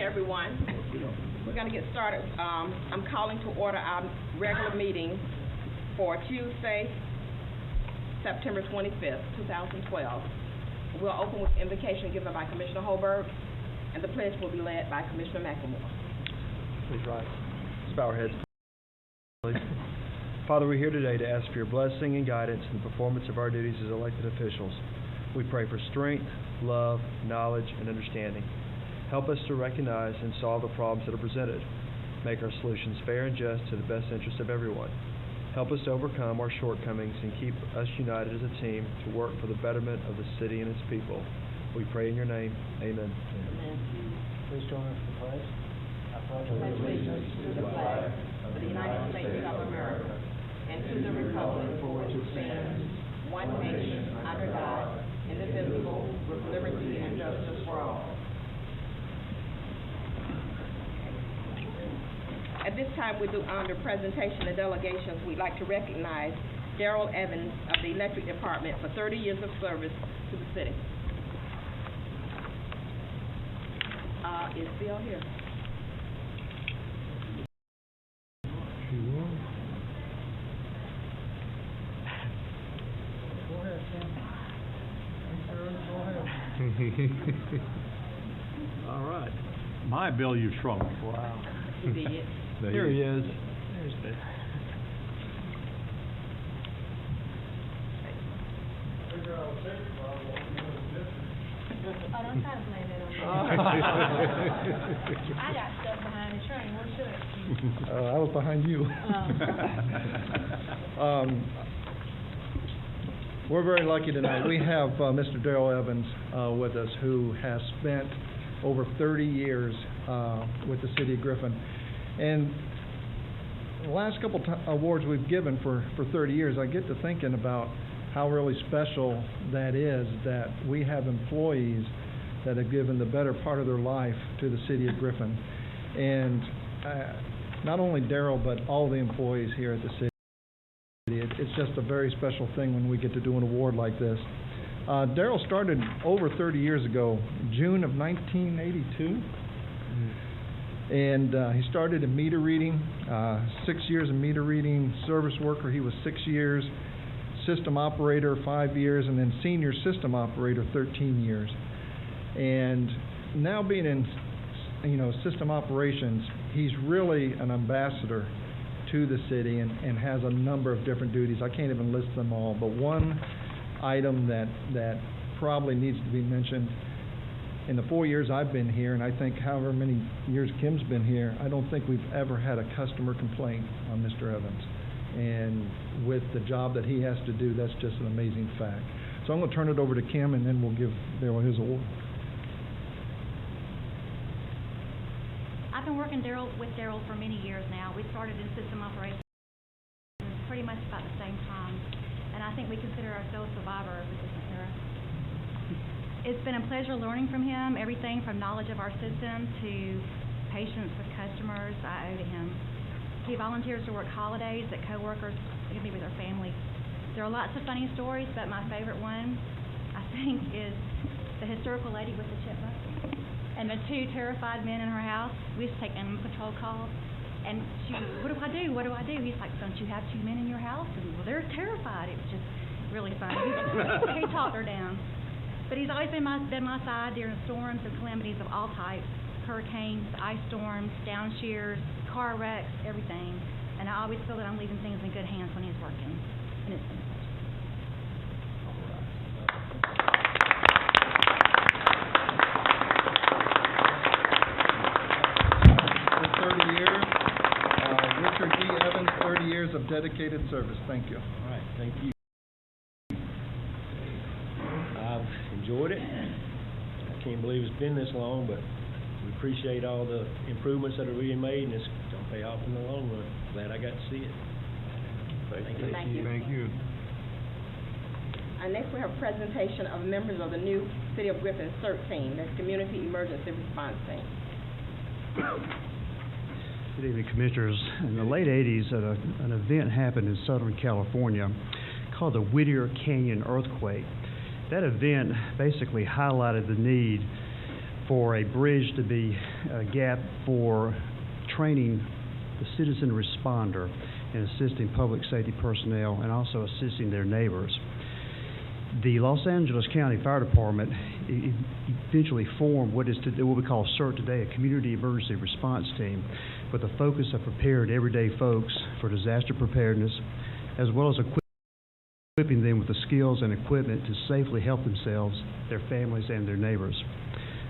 everyone. We're going to get started. I'm calling to order our regular meeting for Tuesday, September 25th, 2012. We'll open with invocation given by Commissioner Holberg, and the pledge will be led by Commissioner McLemore. Please rise. Let's bow our heads, please. Father, we're here today to ask for your blessing and guidance in the performance of our duties as elected officials. We pray for strength, love, knowledge, and understanding. Help us to recognize and solve the problems that are presented. Make our solutions fair and just to the best interest of everyone. Help us to overcome our shortcomings and keep us united as a team to work for the betterment of the city and its people. We pray in your name. Amen. Amen. Please join us for the pledge. I pledge allegiance to the flag of the United States of America and to the republic for which it stands, one nation, under God, indivisible, with liberty and justice for all. At this time, we do under presentation of delegations. We'd like to recognize Darrell Evans of the Electric Department for 30 years of service to the city. Is Bill here? She will. Go ahead, Tim. Go ahead. All right. My Bill, you shrunk. Wow. He did. There he is. There's Bill. Oh, don't try to blame it on me. I got stuck behind the train. What should I was behind you. We're very lucky tonight. We have Mr. Darrell Evans with us, who has spent over 30 years with the city of Griffin. And the last couple awards we've given for 30 years, I get to thinking about how really special that is, that we have employees that have given the better part of their life to the city of Griffin. And not only Darrell, but all the employees here at the city. It's just a very special thing when we get to do an award like this. Darrell started over 30 years ago, June of 1982. And he started in meter reading, 6 years in meter reading, service worker, he was 6 years, system operator 5 years, and then senior system operator 13 years. And now being in, system operations, he's really an ambassador to the city and has a number of different duties. I can't even list them all, but one item that probably needs to be mentioned, in the 4 years I've been here, and I think however many years Kim's been here, I don't think we've ever had a customer complaint on Mr. Evans. And with the job that he has to do, that's just an amazing fact. So I'm going to turn it over to Kim, and then we'll give Darrell his award. I've been working with Darrell for many years now. We started in system operations pretty much about the same time, and I think we consider ourselves survivors of this era. It's been a pleasure learning from him, everything from knowledge of our system to patience with customers. I owe to him. He volunteers to work holidays that coworkers give me with their families. There are lots of funny stories, but my favorite one, I think, is the hysterical lady with the chipmunk and the two terrified men in her house. We used to take animal control calls, and she was, what do I do? What do I do? He's like, don't you have two men in your house? And well, they're terrified. It was just really funny. He talked her down. But he's always been my side during storms and calamities of all types, hurricanes, ice storms, down shears, car wrecks, everything. And I always feel that I'm leaving things in good hands when he's working. And it's been a pleasure. 30 years. Richard D. Evans, 30 years of dedicated service. Thank you. All right, thank you. I've enjoyed it. I can't believe it's been this long, but we appreciate all the improvements that are being made, and it's going to pay off in the long run. Glad I got to see it. Thank you. Thank you. Next, we have a presentation of members of the new City of Griffin CERT team, that's Community Emergency Response Team. Good evening, Commissioners. In the late 80s, an event happened in Southern California called the Whittier Canyon Earthquake. That event basically highlighted the need for a bridge to be a gap for training the citizen responder and assisting public safety personnel and also assisting their neighbors. The Los Angeles County Fire Department eventually formed what we call CERT today, a Community Emergency Response Team, with a focus of preparing everyday folks for disaster preparedness, as well as equipping them with the skills and equipment to safely help themselves, their families, and their neighbors.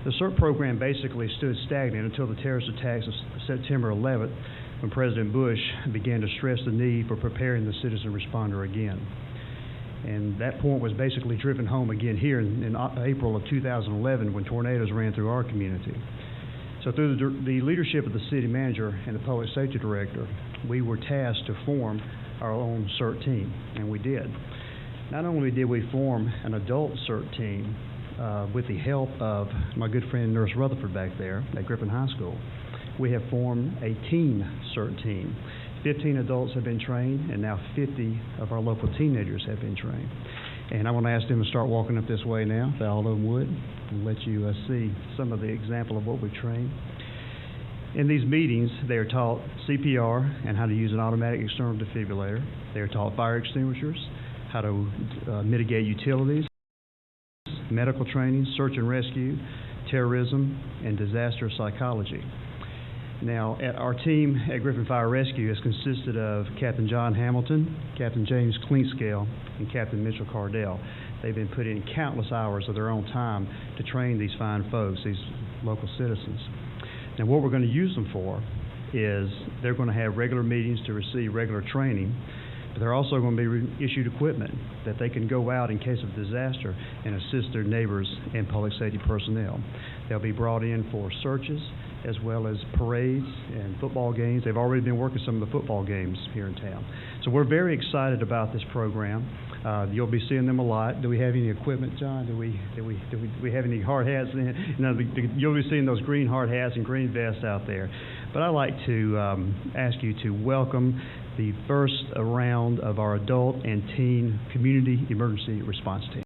The CERT program basically stood stagnant until the terrorist attacks of September 11th, when President Bush began to stress the need for preparing the citizen responder again. And that point was basically driven home again here in April of 2011 when tornadoes ran through our community. So through the leadership of the city manager and the public safety director, we were tasked to form our own CERT team, and we did. Not only did we form an adult CERT team with the help of my good friend Nurse Rutherford back there at Griffin High School, we have formed a teen CERT team. 15 adults have been trained, and now 50 of our local teenagers have been trained. And I want to ask them to start walking up this way now, if all of them would, and let you see some of the example of what we've trained. In these meetings, they are taught CPR and how to use an automatic external defibrillator. They are taught fire extinguishers, how to mitigate utilities, medical training, search and rescue, terrorism, and disaster psychology. Now, our team at Griffin Fire Rescue has consisted of Captain John Hamilton, Captain James Clinkscale, and Captain Mitchell Cardell. They've been putting in countless hours of their own time to train these fine folks, these local citizens. Now, what we're going to use them for is they're going to have regular meetings to receive regular training, but they're also going to be issued equipment that they can go out in case of disaster and assist their neighbors and public safety personnel. They'll be brought in for searches as well as parades and football games. They've already been working some of the football games here in town. So we're very excited about this program. You'll be seeing them a lot. Do we have any equipment, John? Do we have any hard hats? You'll be seeing those green hard hats and green vests out there. But I'd like to ask you to welcome the first round of our adult and teen community emergency response team.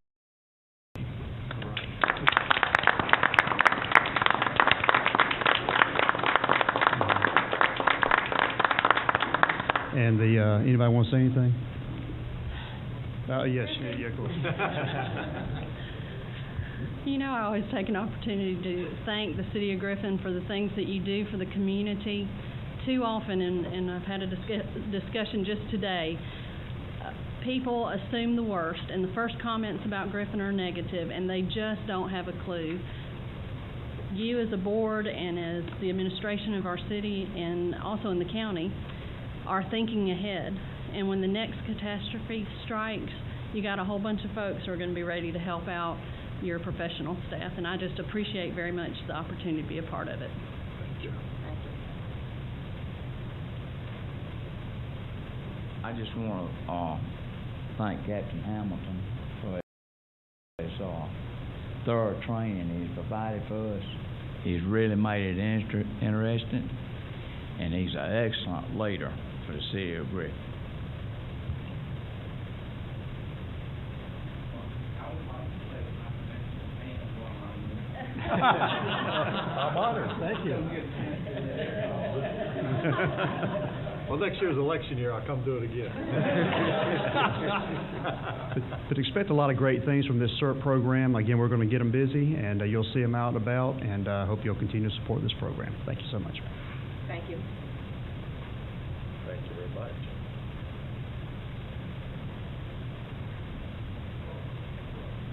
And anybody want to say anything? Yes, yeah, of course. You know, I always take an opportunity to thank the City of Griffin for the things that you do for the community. Too often, and I've had a discussion just today, people assume the worst, and the first comments about Griffin are negative, and they just don't have a clue. You as a board and as the administration of our city and also in the county are thinking ahead, and when the next catastrophe strikes, you got a whole bunch of folks who are going to be ready to help out your professional staff, and I just appreciate very much the opportunity to be a part of it. Thank you. I just want to thank Captain Hamilton for his thorough training he's provided for us. He's really made it interesting, and he's an excellent leader for the city of Griffin. I'm honored. Thank you. Well, next year's election year, I'll come do it again. But expect a lot of great things from this CERT program. Again, we're going to get them busy, and you'll see them out and about, and I hope you'll continue to support this program. Thank you so much. Thank you. Thank you very much.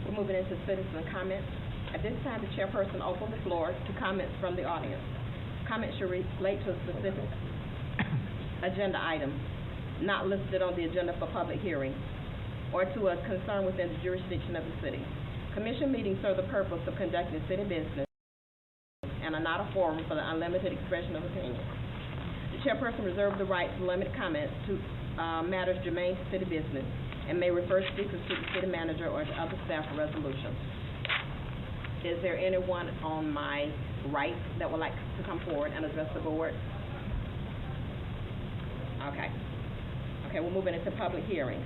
We're moving into citizen comments. At this time, the chairperson opens the floor to comments from the audience. Comments should relate to a specific agenda item not listed on the agenda for public hearing or to a concern within the jurisdiction of the city. Commission meetings serve the purpose of conducting city business and are not a forum for the unlimited expression of opinion. The chairperson reserves the right to limit comments to matters germane to city business and may refer speakers to the city manager or to other staff for resolutions. Is there anyone on my right that would like to come forward and address the board? Okay, we're moving into public hearings.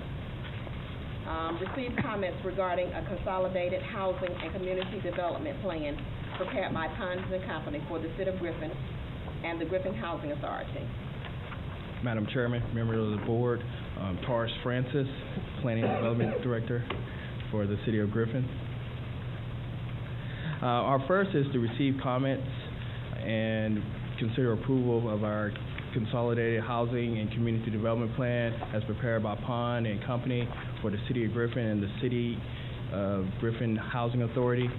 Received comments regarding a consolidated housing and community development plan prepared by Pons and Company for the City of Griffin and the Griffin Housing Authority. Madam Chairman, members of the board, Taurus Francis, Planning and Development Director for the City of Griffin. Our first is to receive comments and consider approval of our Consolidated Housing and Community Development Plan as prepared by Pond and Company for the City of Griffin and the City of Griffin Housing Authority.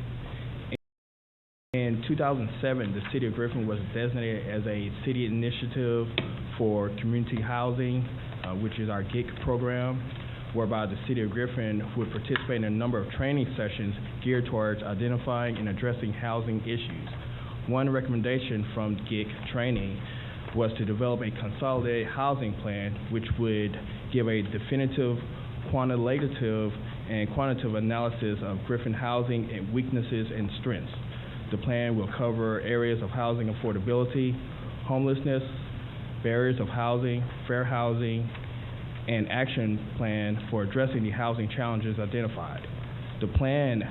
In 2007, the City of Griffin was designated as a city initiative for community housing, which is our GIC program, whereby the City of Griffin would participate in a number of training sessions geared towards identifying and addressing housing issues. One recommendation from GIC training was to develop a consolidated housing plan which would give a definitive quantitative and quantitative analysis of Griffin housing and weaknesses and strengths. The plan will cover areas of housing affordability, homelessness, barriers of housing, fair housing, and action plan for addressing the housing challenges identified. The plan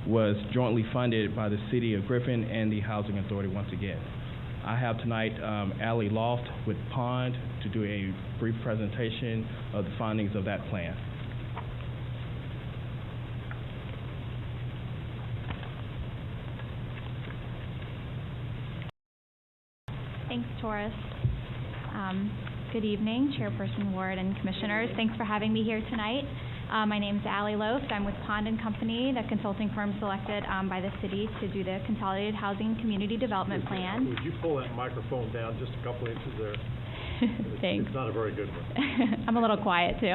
was jointly funded by the City of Griffin and the Housing Authority once again. I have tonight Allie Loft with Pond to do a brief presentation of the findings of that plan. Thanks, Taurus. Good evening, Chairperson Ward and Commissioners. Thanks for having me here tonight. My name is Allie Loft. I'm with Pond & Company, the consulting firm selected by the city to do the Consolidated Housing Community Development Plan. Would you pull that microphone down just a couple inches there? Thanks. It's not a very good one. I'm a little quiet, too.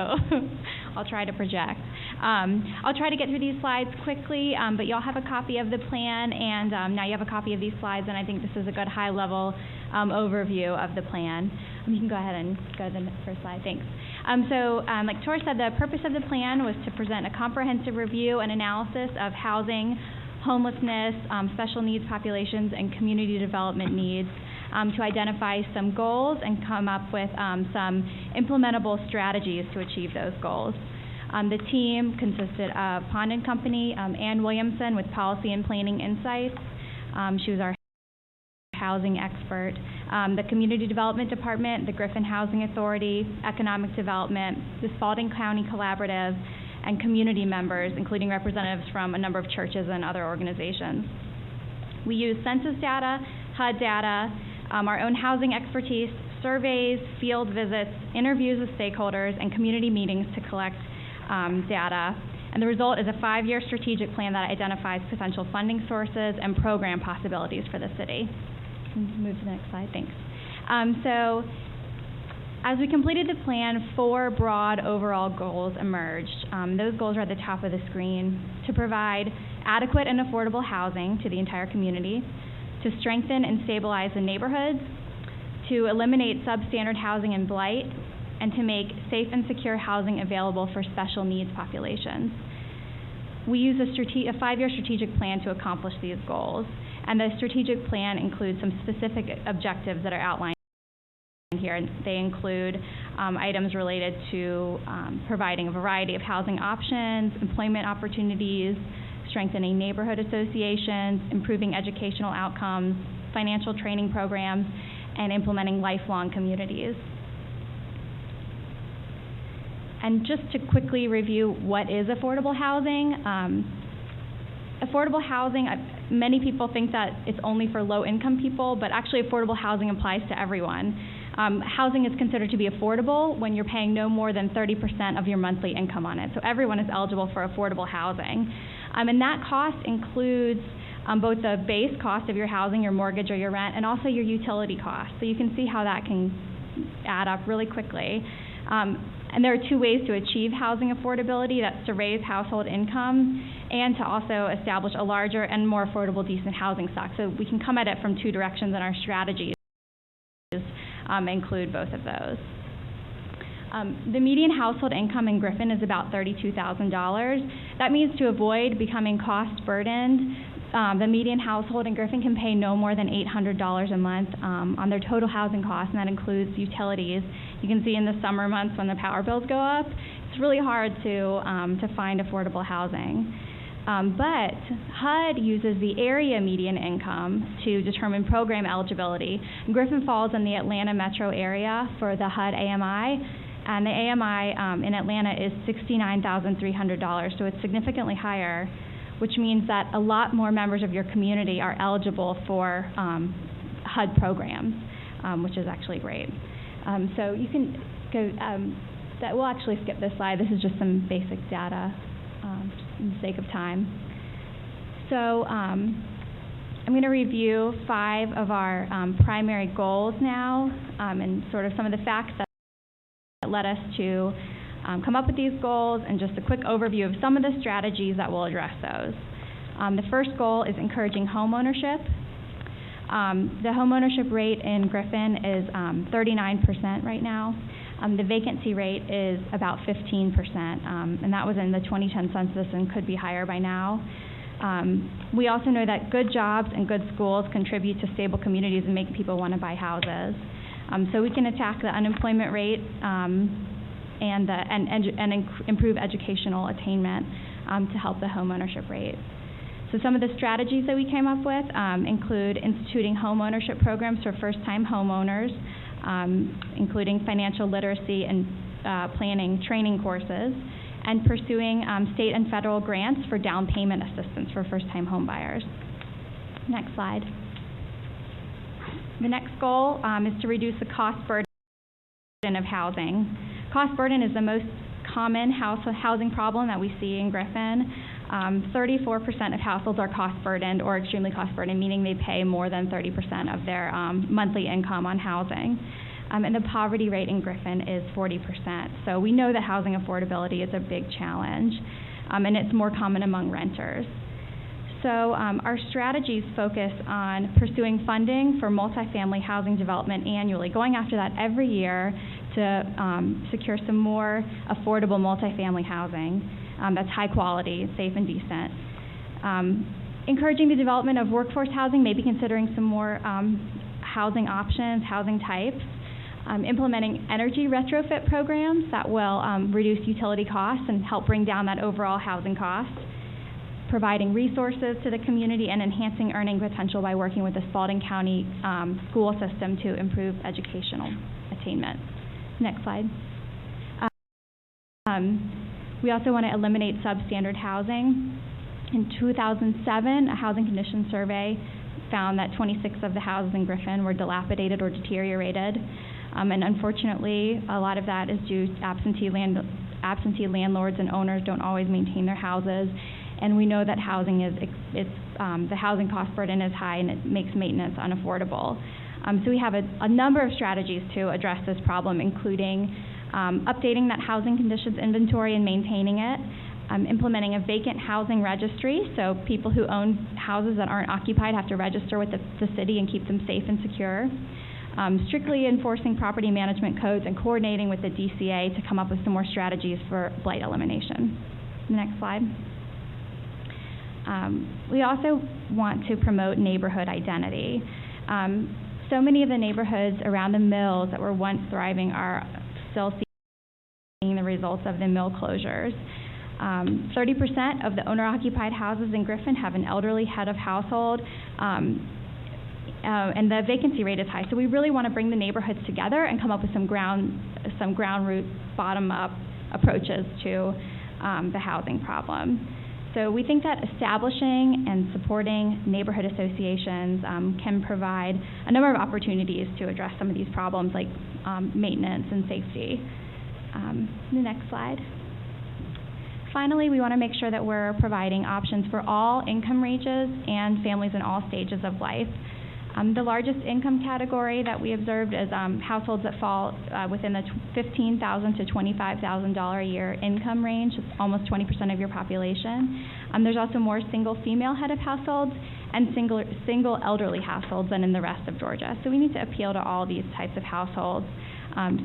I'll try to project. I'll try to get through these slides quickly, but y'all have a copy of the plan, and now you have a copy of these slides, and I think this is a good high-level overview of the plan. You can go ahead and go to the first slide. Thanks. Like Tor said, the purpose of the plan was to present a comprehensive review and analysis of housing, homelessness, special needs populations, and community development needs to identify some goals and come up with some implementable strategies to achieve those goals. The team consisted of Pond & Company, Ann Williamson with Policy and Planning Insights. She was our housing expert, the Community Development Department, the Griffin Housing Authority, Economic Development, the Spalding County Collaborative, and community members, including representatives from a number of churches and other organizations. We use census data, HUD data, our own housing expertise, surveys, field visits, interviews with stakeholders, and community meetings to collect data. And the result is a 5-year strategic plan that identifies potential funding sources and program possibilities for the city. Move to the next slide, thanks. As we completed the plan, 4 broad overall goals emerged. Those goals are at the top of the screen: to provide adequate and affordable housing to the entire community, to strengthen and stabilize the neighborhoods, to eliminate substandard housing and blight, and to make safe and secure housing available for special needs populations. We use a 5-year strategic plan to accomplish these goals, and the strategic plan includes some specific objectives that are outlined here. They include items related to providing a variety of housing options, employment opportunities, strengthening neighborhood associations, improving educational outcomes, financial training programs, and implementing lifelong communities. And just to quickly review what is affordable housing. Affordable housing, many people think that it's only for low-income people, but actually affordable housing applies to everyone. Housing is considered to be affordable when you're paying no more than 30% of your monthly income on it. So everyone is eligible for affordable housing. And that cost includes both the base cost of your housing, your mortgage or your rent, and also your utility costs. So you can see how that can add up really quickly. And there are 2 ways to achieve housing affordability. That's to raise household income and to also establish a larger and more affordable, decent housing stock. So we can come at it from 2 directions, and our strategies include both of those. The median household income in Griffin is about $32,000. That means to avoid becoming cost burdened, the median household in Griffin can pay no more than $800 a month on their total housing costs, and that includes utilities. You can see in the summer months when the power bills go up, it's really hard to find affordable housing. But HUD uses the area median income to determine program eligibility. Griffin falls in the Atlanta metro area for the HUD AMI, and the AMI in Atlanta is $69,300, so it's significantly higher, which means that a lot more members of your community are eligible for HUD programs, which is actually great. So you can go, we'll actually skip this slide. This is just some basic data, just for the sake of time. So I'm going to review 5 of our primary goals now, and sort of some of the facts that led us to come up with these goals, and just a quick overview of some of the strategies that will address those. The first goal is encouraging home ownership. The home ownership rate in Griffin is 39% right now. The vacancy rate is about 15%, and that was in the 2010 census and could be higher by now. We also know that good jobs and good schools contribute to stable communities and make people want to buy houses. So we can attack the unemployment rate and improve educational attainment to help the home ownership rate. So some of the strategies that we came up with include instituting home ownership programs for first-time homeowners, including financial literacy and planning training courses, and pursuing state and federal grants for down payment assistance for first-time home buyers. Next slide. The next goal is to reduce the cost burden of housing. Cost burden is the most common housing problem that we see in Griffin. 34% of households are cost burdened or extremely cost burdened, meaning they pay more than 30% of their monthly income on housing. And the poverty rate in Griffin is 40%. So we know that housing affordability is a big challenge, and it's more common among renters. So our strategies focus on pursuing funding for multifamily housing development annually, going after that every year to secure some more affordable multifamily housing that's high quality, safe, and decent. Encouraging the development of workforce housing, maybe considering some more housing options, housing types. Implementing energy retrofit programs that will reduce utility costs and help bring down that overall housing cost. Providing resources to the community and enhancing earning potential by working with the Spalding County school system to improve educational attainment. Next slide. We also want to eliminate substandard housing. In 2007, a housing condition survey found that 26 of the houses in Griffin were dilapidated or deteriorated. And unfortunately, a lot of that is due to absentee landlords and owners don't always maintain their houses. And we know that housing the housing cost burden is high, and it makes maintenance unaffordable. So we have a number of strategies to address this problem, including updating that housing conditions inventory and maintaining it, implementing a vacant housing registry, so people who own houses that aren't occupied have to register with the city and keep them safe and secure. Strictly enforcing property management codes and coordinating with the DCA to come up with some more strategies for blight elimination. Next slide. We also want to promote neighborhood identity. So many of the neighborhoods around the mills that were once thriving are still seeing the results of the mill closures. 30% of the owner-occupied houses in Griffin have an elderly head of household, and the vacancy rate is high. So we really want to bring the neighborhoods together and come up with some ground root, bottom-up approaches to the housing problem. So we think that establishing and supporting neighborhood associations can provide a number of opportunities to address some of these problems, like maintenance and safety. The next slide. Finally, we want to make sure that we're providing options for all income ranges and families in all stages of life. The largest income category that we observed is households that fall within the $15,000 to $25,000 a year income range. It's almost 20% of your population. There's also more single female head of households and single elderly households than in the rest of Georgia. So we need to appeal to all these types of households,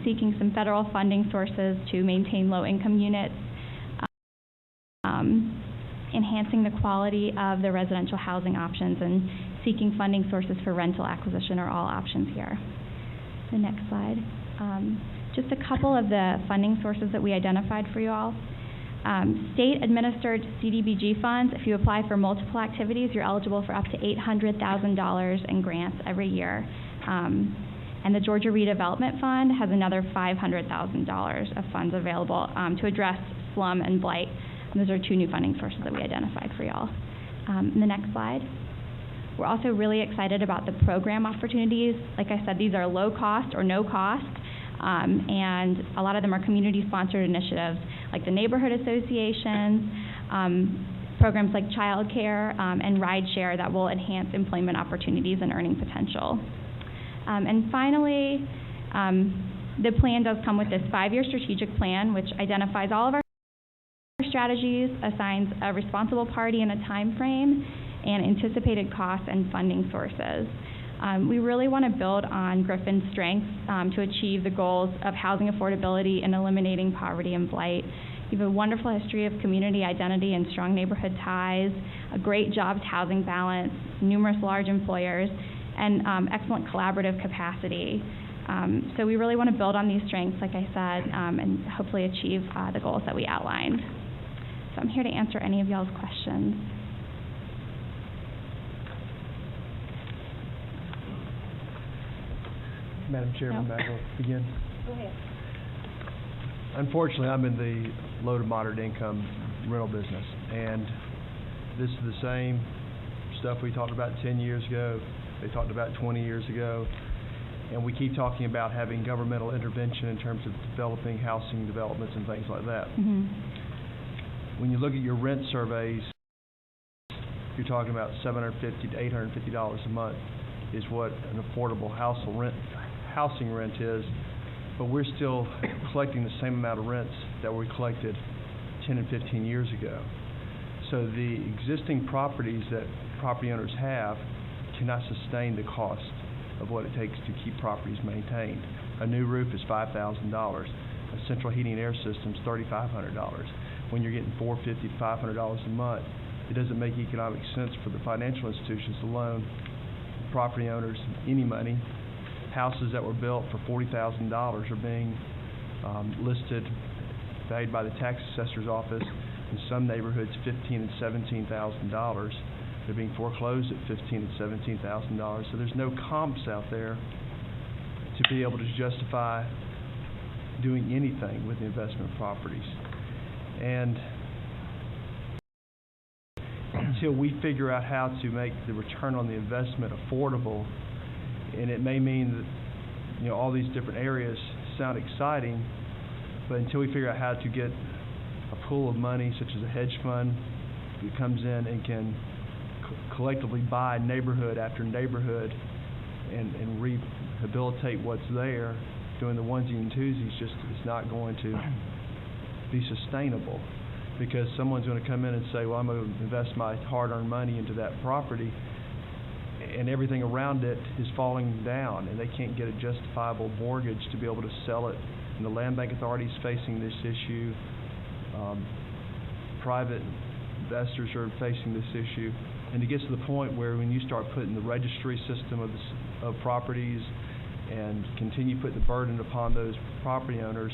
seeking some federal funding sources to maintain low-income units, enhancing the quality of the residential housing options, and seeking funding sources for rental acquisition are all options here. The next slide. Just a couple of the funding sources that we identified for you all. State-administered CDBG funds, if you apply for multiple activities, you're eligible for up to $800,000 in grants every year. And the Georgia Redevelopment Fund has another $500,000 of funds available to address slum and blight. And those are two new funding sources that we identified for y'all. The next slide. We're also really excited about the program opportunities. Like I said, these are low cost or no cost, and a lot of them are community-sponsored initiatives, like the neighborhood associations, programs like child care, and ride share that will enhance employment opportunities and earning potential. And finally, the plan does come with this 5-year strategic plan, which identifies all of our strategies, assigns a responsible party and a time frame, and anticipated costs and funding sources. We really want to build on Griffin's strengths to achieve the goals of housing affordability and eliminating poverty and blight. We have a wonderful history of community identity and strong neighborhood ties, a great jobs housing balance, numerous large employers, and excellent collaborative capacity. So we really want to build on these strengths, like I said, and hopefully achieve the goals that we outlined. So I'm here to answer any of y'all's questions. Madam Chairman, No. may I begin? Go ahead. Unfortunately, I'm in the low to moderate income rental business, and this is the same stuff we talked about 10 years ago, they talked about 20 years ago, and we keep talking about having governmental intervention in terms of developing housing developments and things like that. Mm-hmm. When you look at your rent surveys, you're talking about $750 to $850 a month is what an affordable housing rent is, but we're still collecting the same amount of rents that we collected 10 and 15 years ago. So the existing properties that property owners have cannot sustain the cost of what it takes to keep properties maintained. A new roof is $5,000. A central heating and air system is $3,500. When you're getting $450 to $500 a month, it doesn't make economic sense for the financial institutions to loan property owners any money. Houses that were built for $40,000 are being listed, valued by the tax assessor's office in some neighborhoods $15,000 and $17,000. They're being foreclosed at $15,000 and $17,000. So there's no comps out there to be able to justify doing anything with the investment properties. And until we figure out how to make the return on the investment affordable, and it may mean that, you know, all these different areas sound exciting, but until we figure out how to get a pool of money such as a hedge fund that comes in and can collectively buy neighborhood after neighborhood and rehabilitate what's there, doing the onesie and twosies, just it's not going to be sustainable, because someone's going to come in and say, well, I'm going to invest my hard-earned money into that property, and everything around it is falling down, and they can't get a justifiable mortgage to be able to sell it. And the Land Bank Authority is facing this issue. Private investors are facing this issue. And it gets to the point where when you start putting the registry system of properties and continue putting the burden upon those property owners,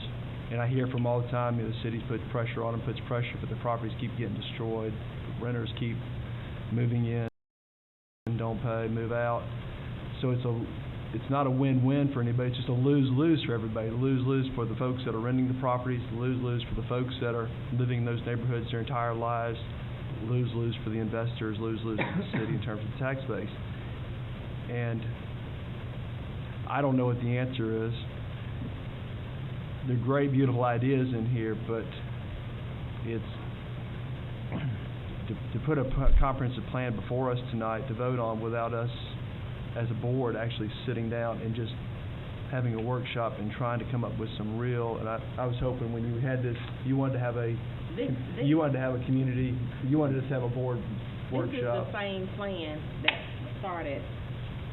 and I hear from all the time, you know, the city's put pressure on them, puts pressure, but the properties keep getting destroyed. The renters keep moving in and don't pay, move out. So it's not a win-win for anybody. It's just a lose-lose for everybody. Lose-lose for the folks that are renting the properties, lose-lose for the folks that are living in those neighborhoods their entire lives, lose-lose for the investors, lose-lose for the city in terms of tax base. And I don't know what the answer is. They're great, beautiful ideas in here, but it's to put a comprehensive plan before us tonight to vote on without us as a board actually sitting down and just having a workshop and trying to come up with some real, and I was hoping when you had this, you wanted to have a community, you wanted us to have a board workshop. This is the same plan that started,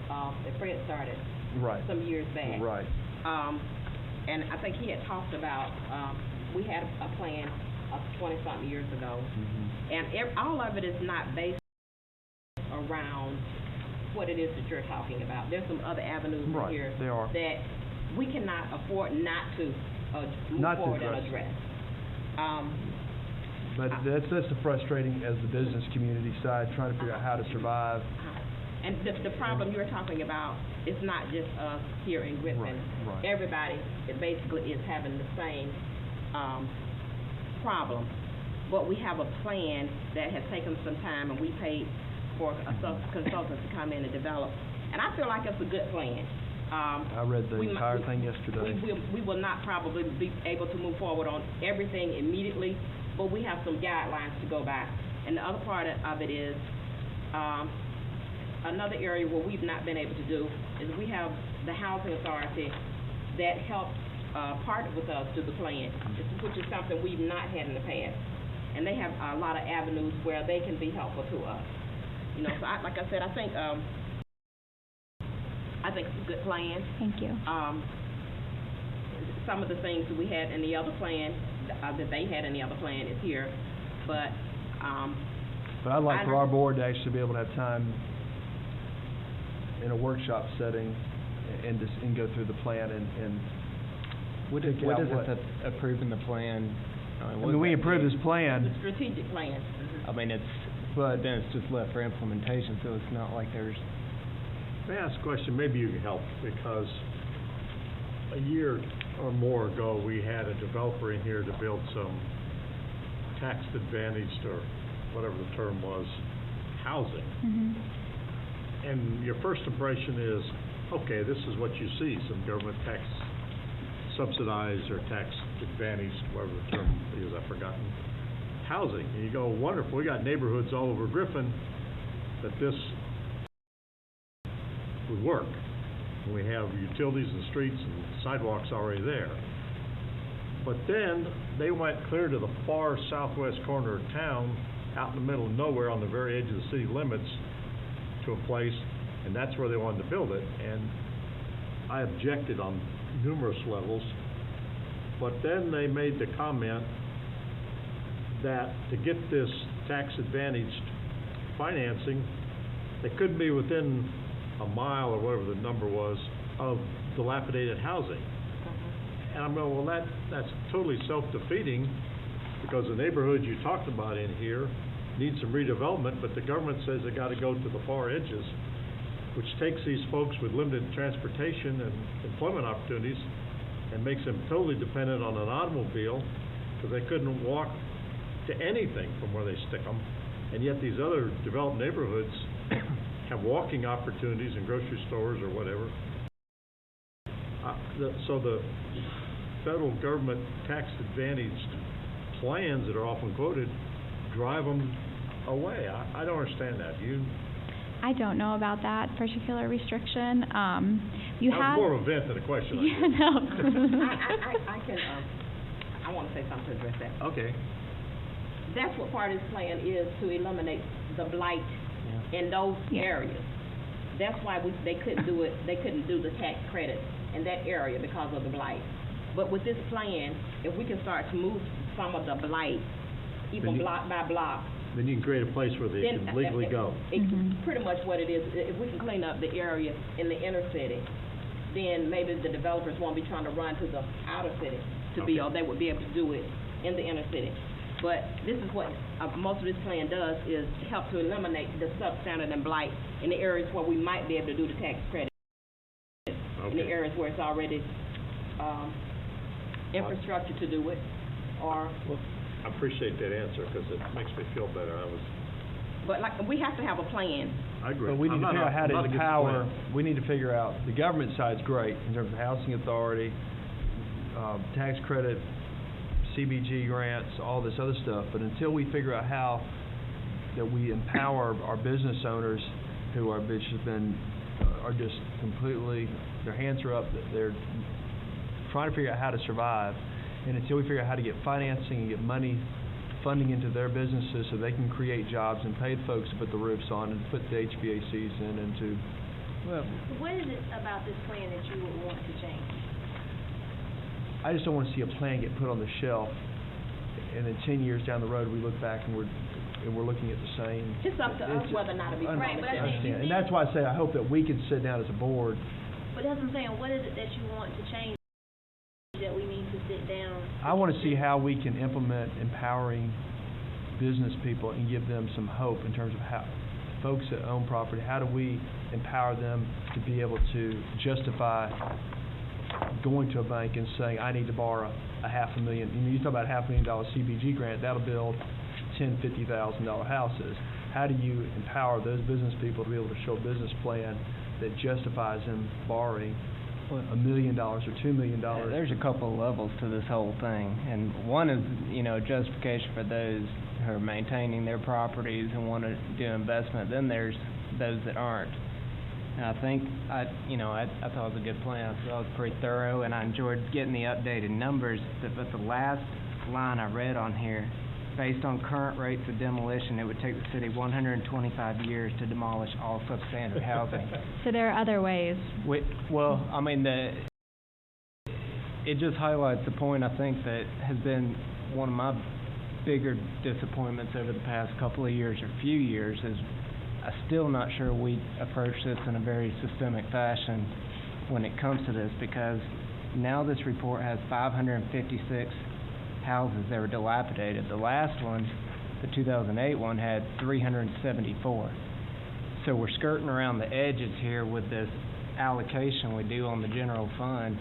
that Fred started right some years back. Right. And I think he had talked about, we had a plan of 20-something years ago, and all of it is not based around what it is that you're talking about. There's some other avenues right. here There are. that we cannot afford not to move forward and address. But that's the frustrating as the business community side, trying to figure out how to survive. And the problem you're talking about is not just us here in Griffin. Right. Everybody, it basically is having the same problem. But we have a plan that has taken some time, and we paid for a consultant to come in and develop. And I feel like it's a good plan. I read the entire thing yesterday. We will not probably be able to move forward on everything immediately, but we have some guidelines to go by. And the other part of it is, another area where we've not been able to do is we have the housing authority that helps partner with us to the plan, which is something we've not had in the past. And they have a lot of avenues where they can be helpful to us. You know, so like I said, I think it's a good plan. Thank you. Some of the things that we had in the other plan, that they had in the other plan is here, but I'd like for our board to actually be able to have time in a workshop setting and go through the plan and What is it approving the plan? we approve this plan. the strategic plan. I mean, But then it's just left for implementation, so it's not like there's... May I ask a question? Maybe you can help, because a year or more ago, we had a developer in here to build some tax-advantaged, or whatever the term was, housing. Mm-hmm. And your first impression is, okay, this is what you see, some government tax subsidized or tax advantaged, whatever the term is, I've forgotten, housing. And you go, wonderful, we got neighborhoods all over Griffin that this would work. And we have utilities and streets and sidewalks already there. But then they went clear to the far southwest corner of town, out in the middle of nowhere on the very edge of the city limits, to a place, and that's where they wanted to build it. And I objected on numerous levels, but then they made the comment that to get this tax-advantaged financing, they couldn't be within a mile or whatever the number was of dilapidated housing. And I'm going, well, that's totally self-defeating, because the neighborhoods you talked about in here need some redevelopment, but the government says they got to go to the far edges, which takes these folks with limited transportation and employment opportunities and makes them totally dependent on an automobile, because they couldn't walk to anything from where they stick them. And yet these other developed neighborhoods have walking opportunities in grocery stores or whatever. So the federal government tax-advantaged plans that are often quoted drive them away. I don't understand that. I don't know about that particular restriction. You that have was more of an event than a question. I want to say something to address that. okay. That's what part of this plan is, to eliminate the blight in those areas. That's why they couldn't do it. They couldn't do the tax credit in that area because of the blight. But with this plan, if we can start to move some of the blight, even block by block, then you can create a place where they can legally go. It's pretty much what it is. If we can clean up the area in the inner city, then maybe the developers won't be trying to run to the outer city to build. They would be able to do it in the inner city. But this is what most of this plan does, is help to eliminate the substandard and blight in the areas where we might be able to do the tax credit. In the areas where it's already infrastructure to do it, or... Well, I appreciate that answer, because it makes me feel better. But we have to have a plan. I agree. But we need to figure out how to I'm not against the empower, plan. we need to figure out, the government side's great in terms of housing authority, tax credit, CBG grants, all this other stuff, but until we figure out how that we empower our business owners who are just completely, their hands are up, they're trying to figure out how to survive, and until we figure out how to get financing and get funding into their businesses so they can create jobs and pay folks to put the roofs on and put the HVACs in and to... Well, what is it about this plan that you would want to change? I just don't want to see a plan get put on the shelf, and then 10 years down the road we look back and we're looking at the same. It's up to us whether or not to be put on the shelf. Understand. And that's why I say I hope that we can sit down as a board. But that's what I'm saying. What is it that you want to change that we need to sit down? I want to see how we can implement empowering business people and give them some hope in terms of how folks that own property, how do we empower them to be able to justify going to a bank and saying, I need to borrow $500,000. You talk about $500,000 CBG grant, that'll build $10,000, $50,000 houses. How do you empower those business people to be able to show a business plan that justifies them borrowing $1 million or $2 million? There's a couple of levels to this whole thing, and one is, justification for those who are maintaining their properties and want to do investment. Then there's those that aren't. And I think, I thought it was a good plan. I thought it was pretty thorough, and I enjoyed getting the updated numbers. But the last line I read on here, based on current rates of demolition, it would take the city 125 years to demolish all substandard housing. So there are other ways. It just highlights the point, I think, that has been one of my bigger disappointments over the past couple of years or few years is I'm still not sure we approach this in a very systemic fashion when it comes to this, because now this report has 556 houses that were dilapidated. The last one, the 2008 one, had 374. So we're skirting around the edges here with this allocation we do on the general fund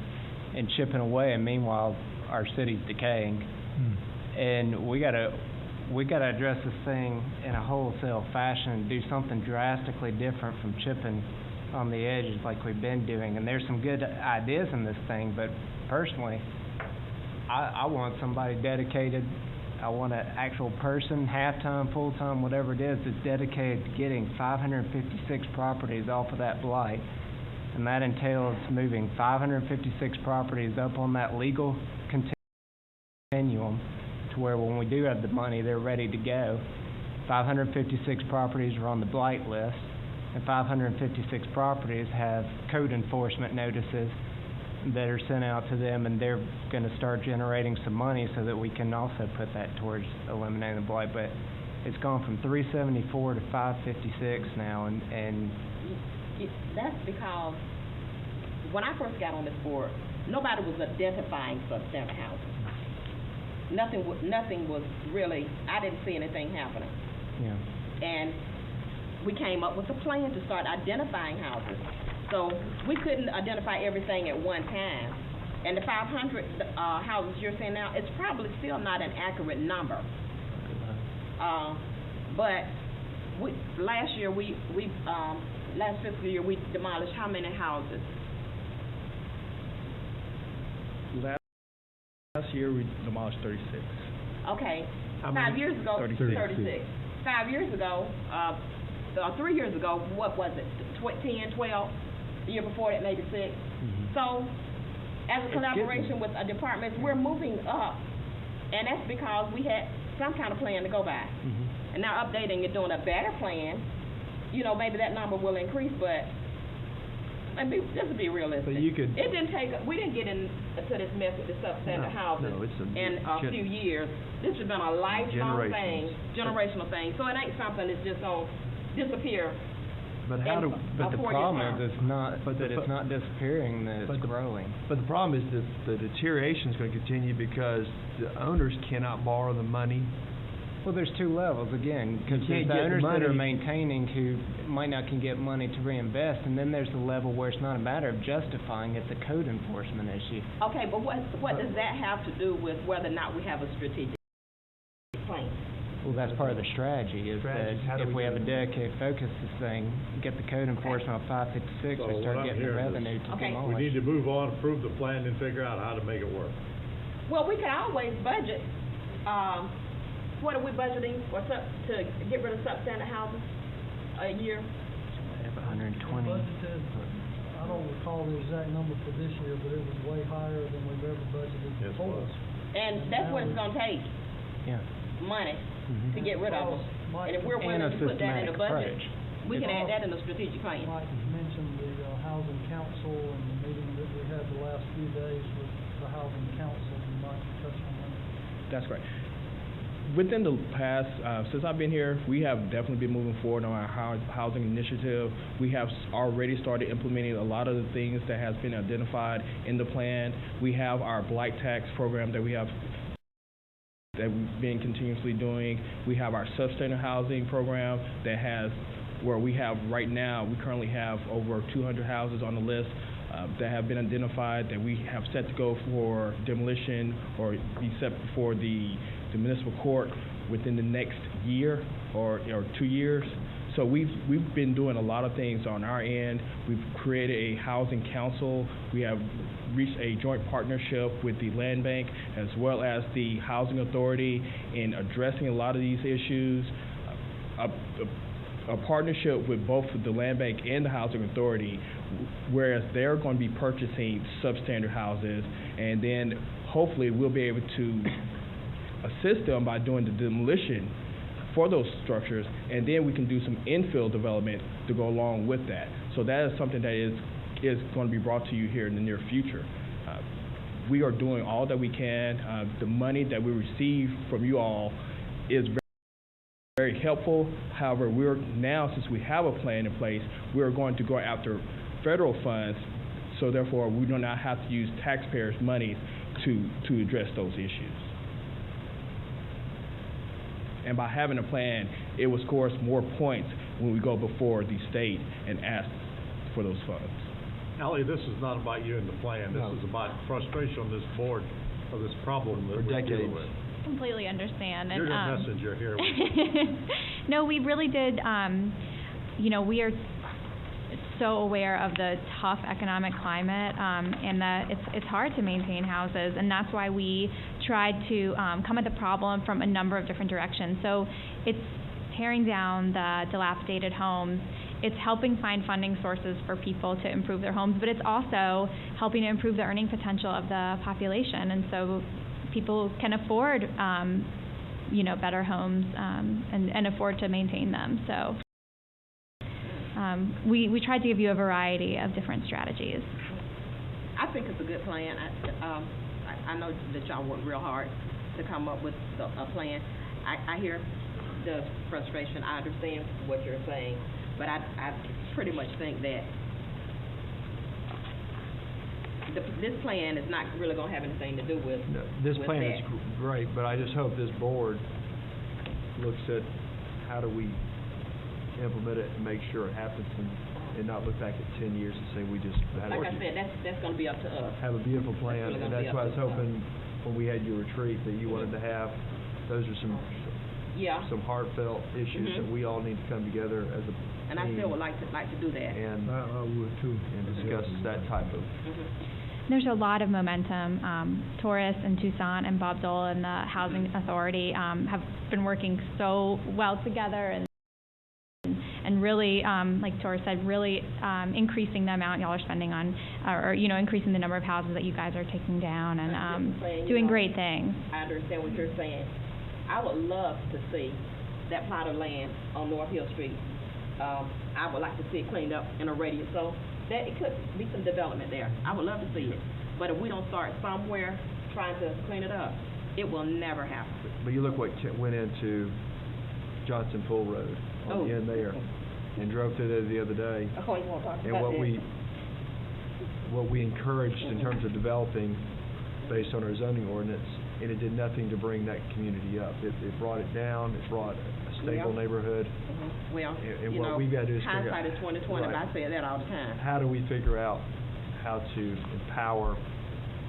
and chipping away, and meanwhile our city's decaying. And we gotta address this thing in a wholesale fashion and do something drastically different from chipping on the edges like we've been doing. And there's some good ideas in this thing, but personally, I want somebody dedicated. I want an actual person, half-time, full-time, whatever it is, that's dedicated to getting 556 properties off of that blight. And that entails moving 556 properties up on that legal continuum to where when we do have the money, they're ready to go. 556 properties are on the blight list, and 556 properties have code enforcement notices that are sent out to them, and they're going to start generating some money so that we can also put that towards eliminating the blight. But it's gone from 374 to 556 now, and that's because when I first got on this board, nobody was identifying substandard housing. Nothing was really, I didn't see anything happening. Yeah. And we came up with a plan to start identifying houses. So we couldn't identify everything at one time. And the 500 houses you're saying now, it's probably still not an accurate number. But last fiscal year, we demolished how many houses? Last year, we demolished 36. Okay. 5 years ago, 36. 5 years ago, 3 years ago, what was it? 10, 12? The year before that, maybe 6. Mm-hmm. So, as a collaboration with departments, we're moving up. And that's because we had some kind of plan to go by. Mm-hmm. And now updating and doing a better plan, maybe that number will increase, but just to be realistic. But you could. We didn't get into this mess with the substandard housing in a few years. This has been a lifelong thing, generational thing. So it ain't something that's just going to disappear. But the problem is it's not disappearing, that it's growing. But the problem is that the deterioration is going to continue because the owners cannot borrow the money. Well, there's two levels, again, because there's the owners that are maintaining who might not can get money to reinvest, and then there's the level where it's not a matter of justifying, it's a code enforcement issue. Okay, but what does that have to do with whether or not we have a strategic plan? Well, that's part of the strategy, is that if we have a dedicated focus to this thing, get the code enforcement on 556, we start getting the revenue to demolish. We need to move on, approve the plan, and figure out how to make it work. Well, we can always budget. What are we budgeting to get rid of substandard housing a year? I have 120. Budgeted, I don't recall the exact number for this year, but it was way higher than we've ever budgeted before. And that's what it's going to take. Yeah. Money to get rid of them. And if we're willing to put that in the budget, we can add that in the strategic plan. Mike mentioned the housing council and the meeting that we had the last few days with the housing council. You might touch on that. That's great. Within the past, since I've been here, we have definitely been moving forward on our housing initiative. We have already started implementing a lot of the things that has been identified in the plan. We have our blight tax program that we have that we've been continuously doing. We have our substandard housing program that has, where we have right now, we currently have over 200 houses on the list that have been identified that we have set to go for demolition or be set before the municipal court within the next year or 2 years. So we've been doing a lot of things on our end. We've created a housing council. We have reached a joint partnership with the land bank as well as the housing authority in addressing a lot of these issues. A partnership with both the land bank and the housing authority, whereas they're going to be purchasing substandard houses, and then hopefully we'll be able to assist them by doing the demolition for those structures, and then we can do some infill development to go along with that. So that is something that is going to be brought to you here in the near future. We are doing all that we can. The money that we receive from you all is very helpful. However, we're now, since we have a plan in place, we're going to go after federal funds, so therefore we do not have to use taxpayers' money to address those issues. And by having a plan, it will score us more points when we go before the state and ask for those funds. Allie, this is not about you and the plan. This is about frustration on this board of this problem that we're dealing with. Completely understand. You're the messenger here. No, we really did. We are so aware of the tough economic climate, and that it's hard to maintain houses, and that's why we tried to come at the problem from a number of different directions. So it's tearing down the dilapidated homes. It's helping find funding sources for people to improve their homes, but it's also helping to improve the earning potential of the population, and so people can afford, better homes and afford to maintain them. So we tried to give you a variety of different strategies. I think it's a good plan. I know that y'all worked real hard to come up with a plan. I hear the frustration. I understand what you're saying, but I pretty much think that this plan is not really going to have anything to do with This with plan that. is great, but I just hope this board looks at how do we implement it and make sure it happens, and not look back at 10 years and say we just had Like I said, that's going to be up to us. have a beautiful plan, really and gonna be that's up why I was to us. hoping when we had your retreat that you wanted to have. Those are some heartfelt issues that we all need to come together as a And I team still would like to do that. and I would too, and discuss that type of. There's a lot of momentum. Taurus and Tucson and Bob Dole and the Housing Authority have been working so well together, and really, like Taurus said, really increasing the amount y'all are spending on, or increasing the number of houses that you guys are taking down, and doing great things. I understand what you're saying. I would love to see that plot of land on North Hill Street. I would like to see it cleaned up in a radius, so that it could be some development there. I would love to see it. But if we don't start somewhere trying to clean it up, it will never happen. But you look what went into Johnson Pool Road on the end there, and drove through there the other day. Oh, you want to talk And about what we encouraged in terms of developing based on our zoning ordinance, and it did nothing to bring that community up. It brought it down. It brought a stable neighborhood. Well, And what we've got to do is figure out. hindsight is 20/20, but I say that all the time. How do we figure out how to empower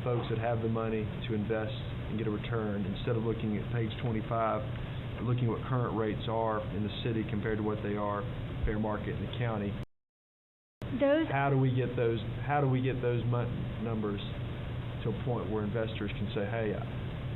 folks that have the money to invest and get a return, instead of looking at page 25, looking at what current rates are in the city compared to what they are fair market in the county? How do we get those numbers to a point where investors can say, hey,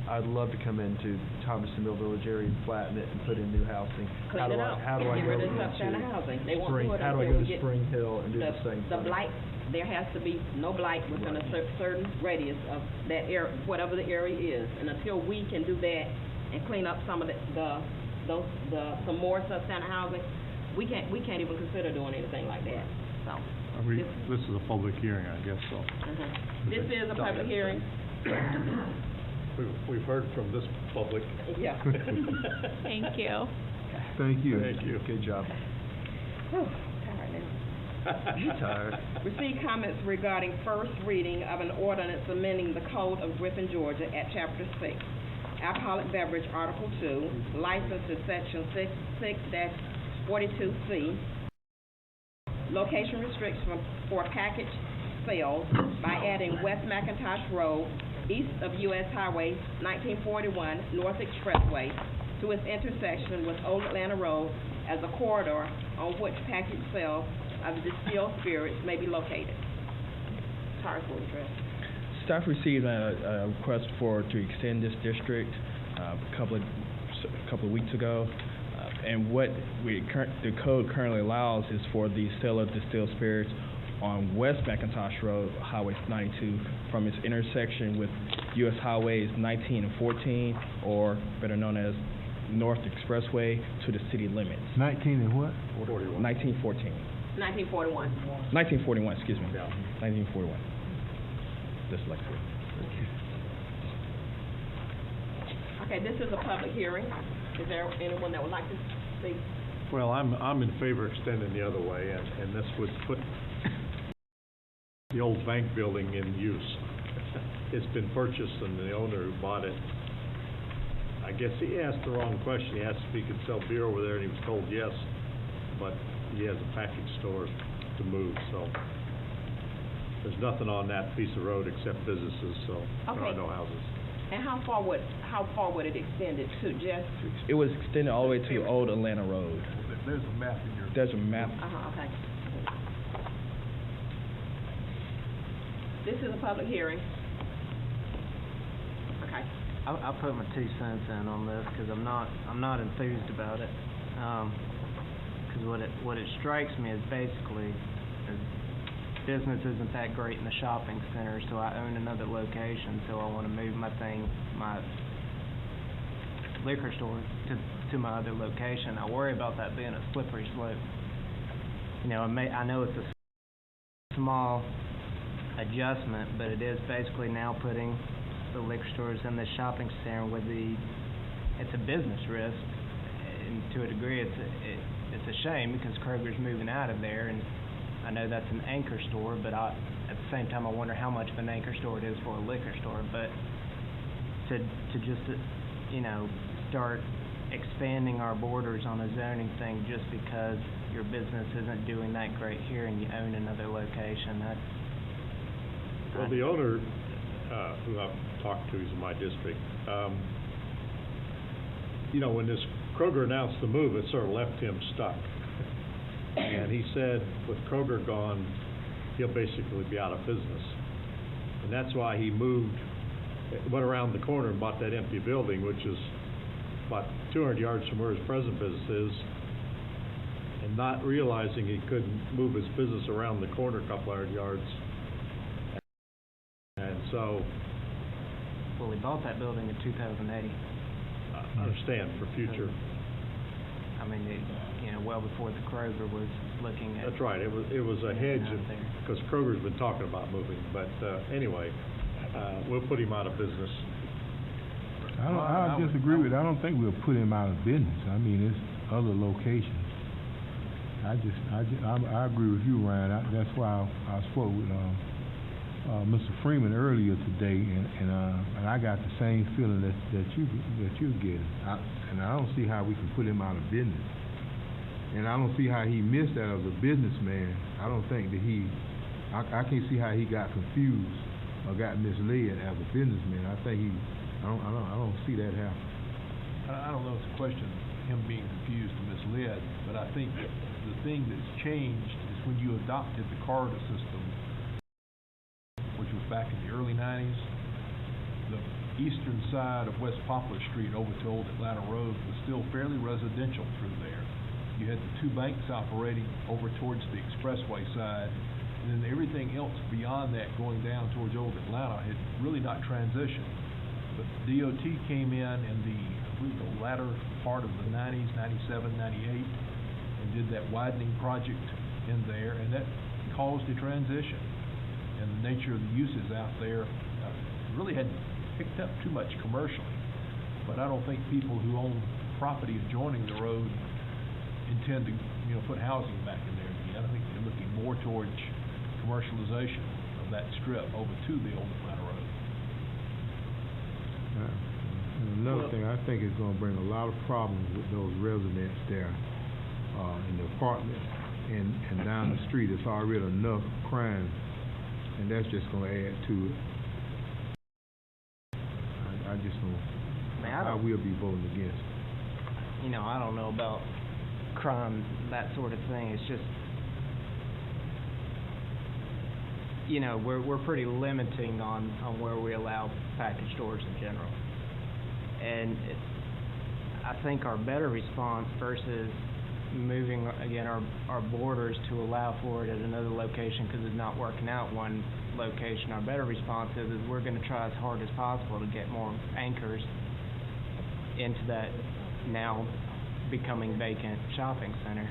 I'd love to come into Thomasonville Village area and flatten it and put in new housing. How do I Get go rid of into substandard housing. They won't Spring? do it How do I until go we to get Spring Hill and do the same the thing? blight. There has to be no blight within a certain radius of that area, whatever the area is. And until we can do that and clean up some of some more substandard housing, we can't even consider doing anything like that. So This is a public hearing, I guess so. this is a public hearing. We've heard from this public. Yeah. Thank you. Thank you. Thank you. Good job. Whew, tired now. You tired? Receive comments regarding first reading of an ordinance amending the Code of Griffin, Georgia at Chapter 6, Alcoholic beverage, Article 2, license is Section 6-42C. Location restrictions for package sales by adding West McIntosh Road, east of U.S. Highway 1941 North Expressway, to its intersection with Old Atlanta Road as a corridor on which package sales of distilled spirits may be located. Tara's will address. Staff received a request to extend this district a couple of weeks ago, and what the code currently allows is for the sale of distilled spirits on West McIntosh Road, Highway 92, from its intersection with U.S. Highways 19 and 14, or better known as North Expressway, to the city limits. 19 and what? 41. 1914. 1941. 1941, excuse me. 1941. Dyslexia. Okay, this is a public hearing. Is there anyone that would like to speak? Well, I'm in favor of extending the other way, and this would put the old bank building in use. It's been purchased, and the owner who bought it, I guess he asked the wrong question. He asked if he could sell beer over there, and he was told yes, but he has a package store to move, so there's nothing on that piece of road except businesses, so there are no houses. And how far would it extend it to, Jeff? It was extended all the way to Old Atlanta Road. There's a map in your... There's a map. Okay. This is a public hearing. Okay. I'll put my 2 cents in on this because I'm not enthused about it. Because what it strikes me is basically business isn't that great in the shopping center, so I own another location, so I want to move my liquor store to my other location. I worry about that being a slippery slope. You know, I know it's a small adjustment, but it is basically now putting the liquor stores in the shopping center with it's a business risk, and to a degree it's a shame because Kroger's moving out of there, and I know that's an anchor store, but at the same time I wonder how much of an anchor store it is for a liquor store. But to just start expanding our borders on a zoning thing just because your business isn't doing that great here and you own another location, Well, the owner who I've talked to, he's in my district, when this Kroger announced the move, it sort of left him stuck. And he said with Kroger gone, he'll basically be out of business. And that's why he went around the corner and bought that empty building, which is about 200 yards from where his present business is, and not realizing he couldn't move his business around the corner a couple hundred yards. And so... Well, he bought that building in 2008. I understand, for future... I mean, well before the Kroger was looking at... That's right. It was a hedge because Kroger's been talking about moving. But anyway, we'll put him out of business. I disagree with it. I don't think we'll put him out of business. I mean, it's other locations. I agree with you, Ryan. That's why I spoke with Mr. Freeman earlier today, and I got the same feeling that you're getting. And I don't see how we can put him out of business. And I don't see how he missed that as a businessman. I don't think that I can't see how he got confused or got misled as a businessman. I think I don't see that happen. I don't know if it's a question of him being confused or misled, but I think the thing that's changed is when you adopted the corridor system, which was back in the early 90s, the eastern side of West Poplar Street over to Old Atlanta Road was still fairly residential through there. You had the 2 banks operating over towards the expressway side, and then everything else beyond that going down towards Old Atlanta had really not transitioned. But DOT came in the latter part of the 90s, 97, 98, and did that widening project in there, and that caused a transition. And the nature of the uses out there really hadn't picked up too much commercially. But I don't think people who own property adjoining the road intend to put housing back in there again. I think they're looking more towards commercialization of that strip over to the Old Atlanta Road. Another thing, I think it's gonna bring a lot of problems with those residents there, in the apartments and down the street. It's already enough crime, and that's just gonna add to it. I just don't, I will be voting against it. You know, I don't know about crime, that sort of thing. It's just, you know, we're pretty limiting on where we allow package stores in general. And I think our better response versus moving, again, our borders to allow for it at another location because it's not working out one location, our better response is we're going to try as hard as possible to get more anchors into that now becoming vacant shopping center.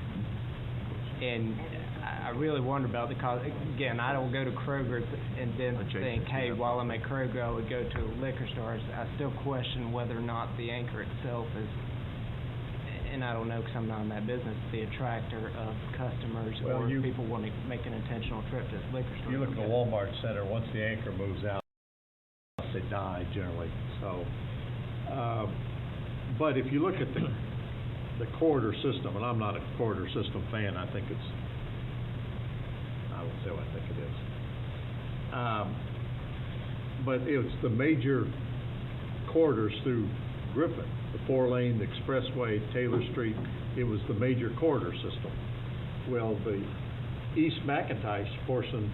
And I really wonder about the cost. Again, I don't go to Kroger and then think, hey, while I'm at Kroger, I would go to a liquor store. I still question whether or not the anchor itself is, and I don't know because I'm not in that business, the attractor of customers or people want to make an intentional trip to this liquor store. You look at the Walmart Center, once the anchor moves out, they die generally. So, but if you look at the corridor system, and I'm not a corridor system fan, I think it's, I won't say what I think it is. But it's the major corridors through Griffin, the 4-lane, the expressway, Taylor Street, it was the major corridor system. Well, the East McIntosh portion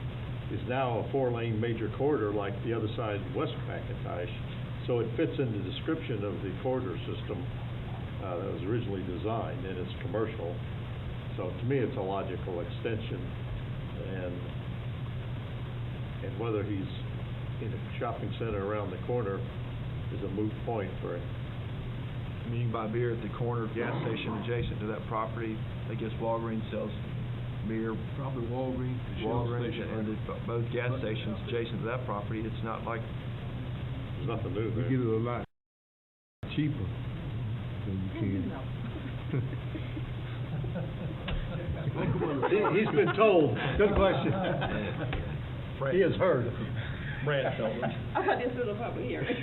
is now a 4-lane major corridor like the other side, West McIntosh. So it fits in the description of the corridor system that was originally designed, and it's commercial. So to me, it's a logical extension, and whether he's in a shopping center around the corner is a moot point for him. I mean, you can buy beer at the corner gas station adjacent to that property. I guess Walgreens sells beer. Probably Walgreens, the Shell Walgreens station. and both gas stations adjacent to that property. It's not like there's nothing new You there. get it a lot cheaper than you can. He's been told. Good question. He has heard. Brad told me. I thought this was a public hearing.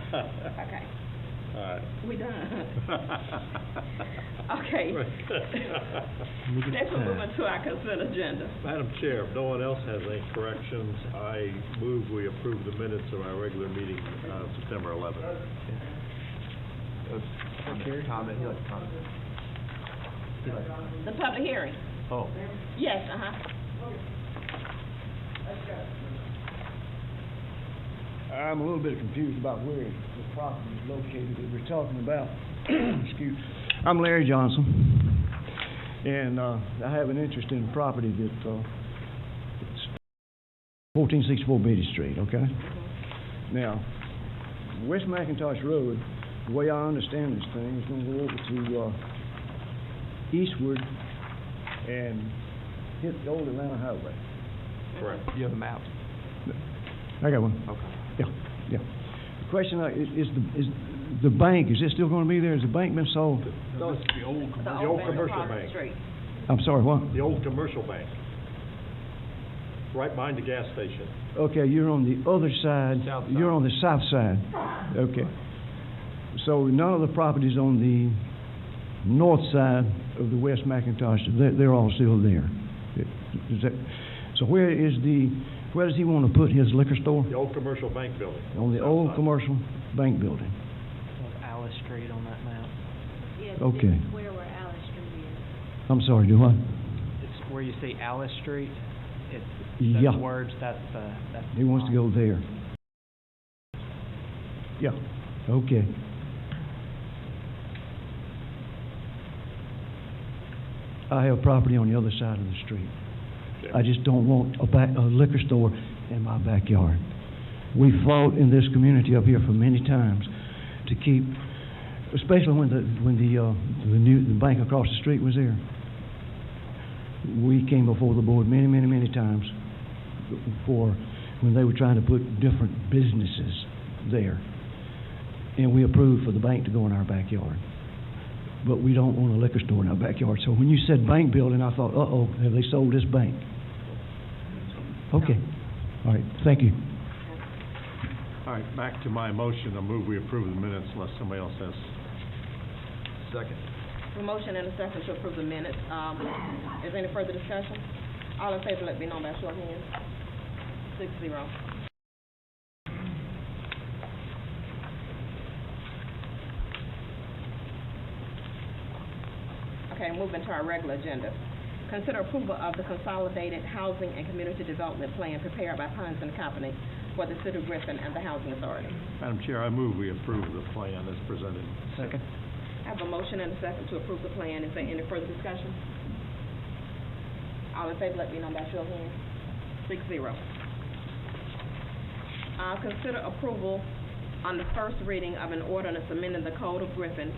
Okay. All right. We done. Okay. Next we'll move on to our consent agenda. Madam Chair, if no one else has any corrections, I move we approve the minutes of our regular meeting, September 11th. comment. He likes to comment. The public hearing? Oh. Yes, I'm a little bit confused about where the property is located that we're talking about. Excuse me. I'm Larry Johnson, and I have an interest in the property that it's 1464 Beatty Street, okay? Now, West McIntosh Road, the way I understand this thing, is going to go over to eastward and hit the old Atlanta Highway. Correct. You have a map. I got one. Okay. Yeah. The question is the bank, is it still going to be there? Has the bank been sold? No, it's the old commercial bank. I'm sorry, what? The old commercial bank. Right behind the gas station. Okay, you're on the other side. South side. You're on the south side. Okay. So none of the properties on the north side of the West McIntosh, they're all still there. So where does he want to put his liquor store? The old commercial bank building. On the old commercial bank building. Alice Street on that map. Yes, Okay. this is where Alice Street is. I'm sorry, do what? It's where you see Alice Street. It's Yeah. those words. That's He wants to go there. Yeah, okay. I have property on the other side of the street. I just don't want a liquor store in my backyard. We fought in this community up here for many times to keep, especially when the bank across the street was there. We came before the board many times for when they were trying to put different businesses there, and we approved for the bank to go in our backyard. But we don't want a liquor store in our backyard. So when you said bank building, I thought, uh-oh, have they sold this bank? Okay. All right, thank you. All right, back to my motion. I move we approve the minutes unless somebody else has. Second. A motion and a second to approve the minutes. Is there any further discussion? All in favor, let me know by show of hands. 6-0. Okay, moving to our regular agenda. Consider approval of the Consolidated Housing and Community Development Plan prepared by Pons and Company for the City of Griffin and the Housing Authority. Madam Chair, I move we approve the plan as presented. Second. I have a motion and a second to approve the plan. Is there any further discussion? All in favor, let me know by show of hands. 6-0. Consider approval on the first reading of an ordinance amending the Code of Griffin,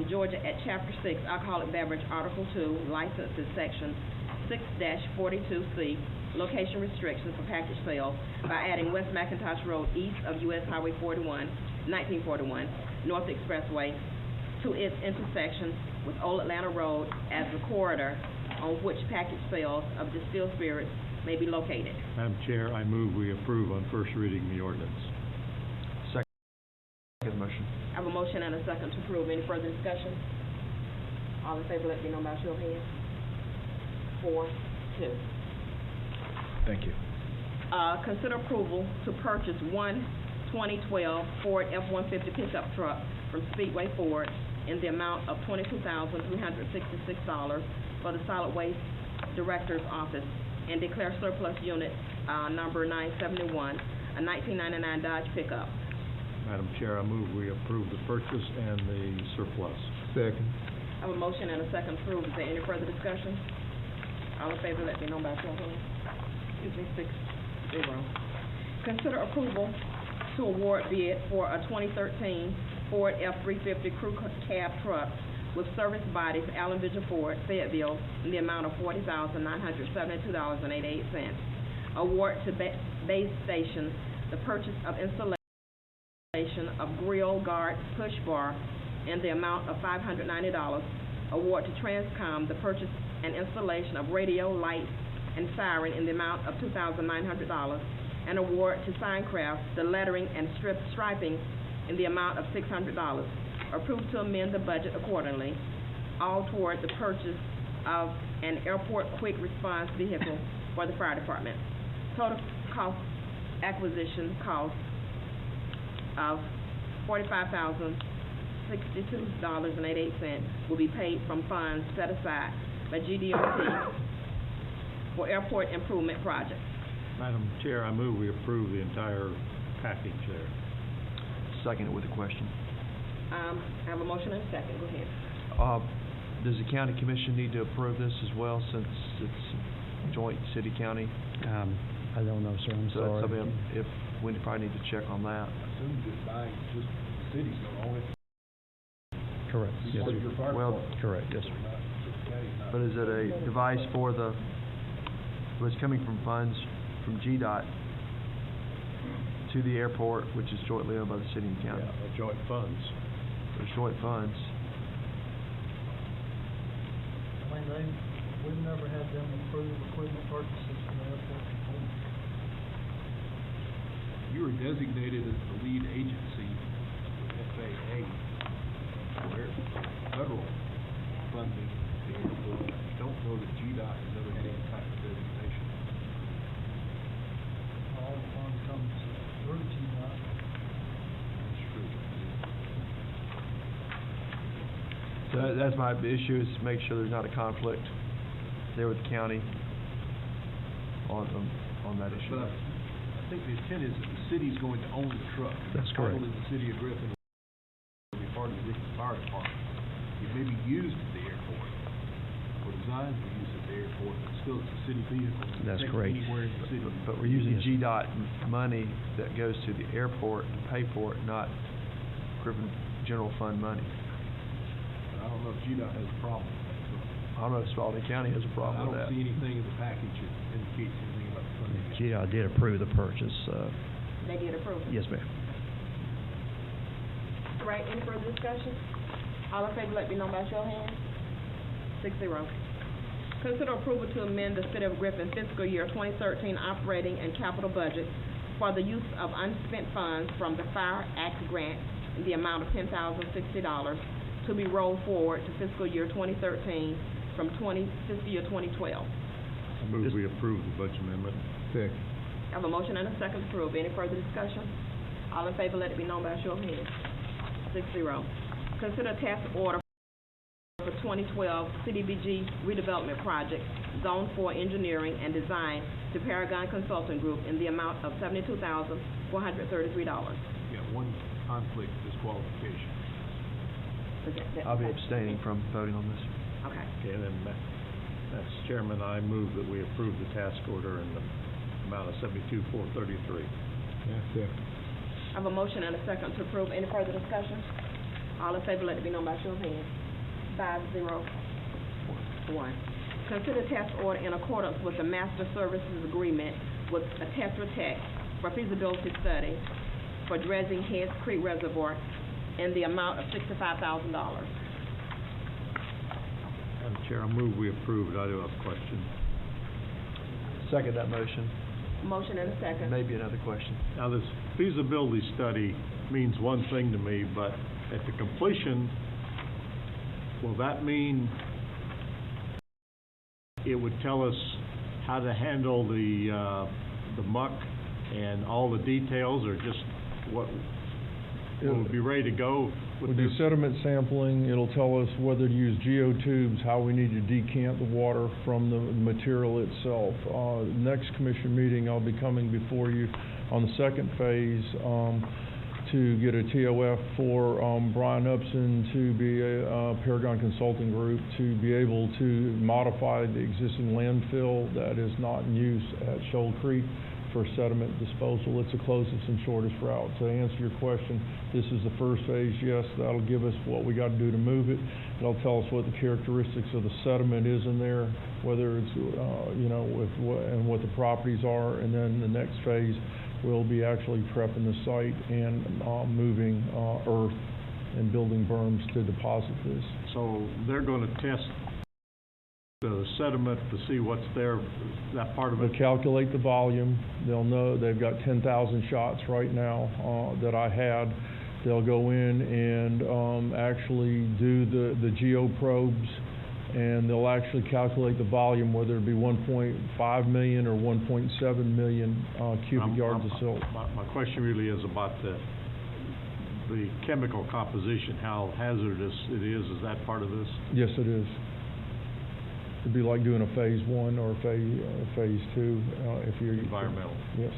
Georgia at Chapter 6, Alcoholic Beverage, Article 2, Licenses, Section 6-42C, Location Restrictions for Package Sale by adding West McIntosh Road east of U.S. Highway 1941, North Expressway, to its intersection with Old Atlanta Road as the corridor on which package sales of distilled spirits may be located. Madam Chair, I move we approve on first reading the ordinance. Second motion. I have a motion and a second to approve. Any further discussion? All in favor, let me know by show of hands. 4-2. Thank you. Consider approval to purchase one 2012 Ford F-150 pickup truck from Speedway Ford in the amount of $22,366 for the Solid Waste Director's Office and declare surplus unit number 971, a 1999 Dodge pickup. Madam Chair, I move we approve the purchase and the surplus. Second. I have a motion and a second to approve. Is there any further discussion? All in favor, let me know by show of hands. 6-0. Consider approval to award bid for a 2013 Ford F-350 crew cab truck with service body for Allen Vigil Ford, Fayetteville, in the amount of $40,972.88. Award to base station the purchase of installation of grill guard push bar in the amount of $590. Award to Transcom the purchase and installation of radio, lights, and siren in the amount of $2,900. And award to Signcraft the lettering and striping in the amount of $600. Approved to amend the budget accordingly, all toward the purchase of an airport quick response vehicle for the fire department. Total cost, acquisition cost of $45,062.88 will be paid from funds set aside by GDOT for airport improvement projects. Madam Chair, I move we approve the entire package there. Second it with a question. I have a motion and a second. Go ahead. Does the county commission need to approve this as well, since it's joint city-county? I don't know, sir, I'm sorry. So if we probably need to check on that. I assume just buying, just the city's gonna own it. Correct, yes, Part of sir. your fire Well, department. Correct, yes, sir. The county's not. But is it a device for the, well, it's coming from funds from GDOT to the airport, which is jointly owned by the city and county? Yeah, joint funds. There's joint funds. I mean, we've never had them approve equipment purchases for the airport before. You were designated as the lead agency with FAA for federal funding of the airport. I don't know that GDOT has ever had any type of designation. All the funds come through GDOT. That's true. So that's my issue, is to make sure there's not a conflict there with the county on that issue. But I think the intent is that the city's going to own the truck. That's correct. Title is the city of Griffin, will be part of the Griffin Fire Department. It may be used at the airport, or designed for use at the airport, but still it's a city vehicle. It can That's take correct. Anywhere in the city. But we're using GDOT money that goes to the airport to pay for it, not Griffin general fund money. I don't know if GDOT has a problem with that. I don't know if Spalding County has a problem with I that. don't see anything in the package that indicates anything about the funding. GDOT did approve the purchase, They did approve. yes, ma'am. All right, any further discussion? All in favor, let me know by show of hands. 6-0. Consider approval to amend the City of Griffin fiscal year 2013 operating and capital budget for the use of unspent funds from the Fire Act grant in the amount of $10,060 to be rolled forward to fiscal year 2013 from fiscal year 2012. I move we approve the budget amendment. Second. I have a motion and a second to approve. Any further discussion? All in favor, let it be known by a show of hands. 6-0. Consider task order for 2012 CDBG redevelopment project, Zone 4 Engineering and Design to Paragon Consulting Group in the amount of $72,433. Yeah, one conflict disqualification. I'll be abstaining from voting on this. Okay. Okay, and then, Madam Chairman, I move that we approve the task order in the amount of $72,433. Yes, sir. I have a motion and a second to approve. Any further discussion? All in favor, let it be known by show of hands. 5-0-1. Consider task order in accordance with the Master Services Agreement with Tetra Tech for feasibility study for dredging Heads Creek Reservoir in the amount of $65,000. Madam Chair, I move we approve it. I do have a question. Second that motion. Motion and a second. Maybe another question. Now, this feasibility study means one thing to me, but at the completion, will that mean it would tell us how to handle the muck and all the details, or just what will be ready to go with We this? do sediment sampling. It'll tell us whether to use geotubes, how we need to decant the water from the material itself. Next commission meeting, I'll be coming before you on the second phase to get a TOF for Brian Upson to be a Paragon Consulting Group to be able to modify the existing landfill that is not in use at Shoal Creek for sediment disposal. It's the closest and shortest route. To answer your question, this is the first phase. Yes, that'll give us what we got to do to move it. It'll tell us what the characteristics of the sediment is in there, whether it's and what the properties are. And then the next phase, we'll be actually prepping the site and moving earth and building berms to deposit this. So they're going to test the sediment to see what's there, that part of it? They'll calculate the volume. They'll know they've got 10,000 shots right now that I had. They'll go in and actually do the geoprobes, and they'll actually calculate the volume, whether it be 1.5 million or 1.7 million cubic yards of silt. My question really is about the chemical composition, how hazardous it is. Is that part of this? Yes, it is. It'd be like doing a phase 1 or phase 2 if you're environmental. Yes.